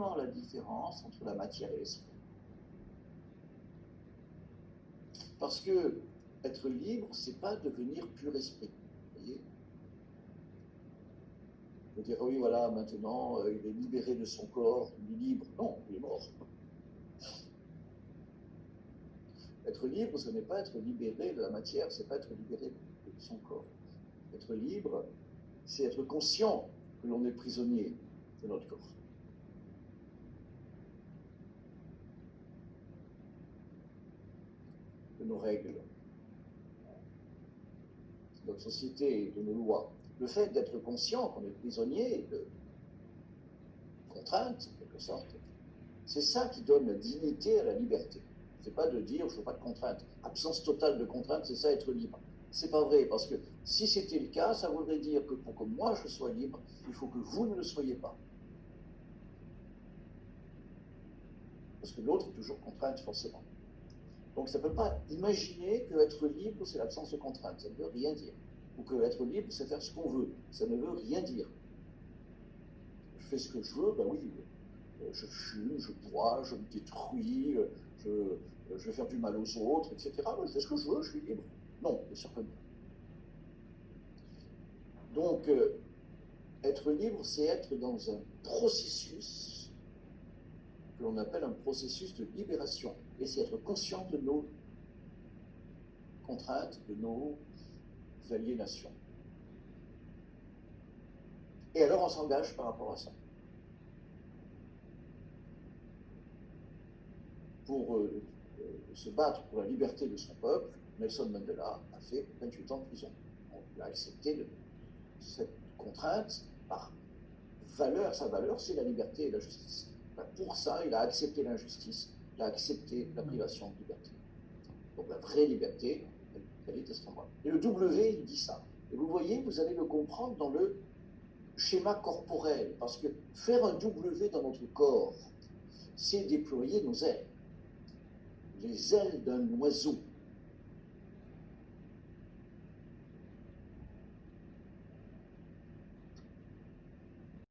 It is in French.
vraiment la différence entre la matière et l'esprit. Parce que être libre, c'est pas devenir pur esprit. Vous voyez ? Vous dire, oui, voilà, maintenant, il est libéré de son corps, il est libre. Non, il est mort. Être libre, ce n'est pas être libéré de la matière, c'est pas être libéré de son corps. Être libre, c'est être conscient que l'on est prisonnier de notre corps. De nos règles, de notre société, de nos lois. Le fait d'être conscient qu'on est prisonnier de contraintes, en quelque sorte, c'est ça qui donne la dignité à la liberté. C'est pas de dire je veux pas de contraintes. Absence totale de contraintes, c'est ça être libre. C'est pas vrai, parce que si c'était le cas, ça voudrait dire que pour que moi je sois libre, il faut que vous ne le soyez pas. Parce que l'autre est toujours contrainte, forcément. Donc ça ne peut pas imaginer que être libre, c'est l'absence de contraintes. Ça ne veut rien dire. Ou que être libre, c'est faire ce qu'on veut. Ça ne veut rien dire. Je fais ce que je veux, ben oui, je fume, je bois, je me détruis, je vais faire du mal aux autres, etc. Ben, je fais ce que je veux, je suis libre. Non, bien sûr que non. Donc, être libre, c'est être dans un processus que l'on appelle un processus de libération. Et c'est être conscient de nos contraintes, de nos aliénations. Et alors on s'engage par rapport à ça. Pour se battre pour la liberté de son peuple, Nelson Mandela a fait 28 ans de prison. Il a accepté cette contrainte par valeur. Sa valeur, c'est la liberté et la justice. Pour ça, il a accepté l'injustice, il a accepté la privation de liberté. Donc la vraie liberté, elle est à cet endroit. Et le W, il dit ça. Et vous voyez, vous allez le comprendre dans le schéma corporel, parce que faire un W dans notre corps, c'est déployer nos ailes. Les ailes d'un oiseau.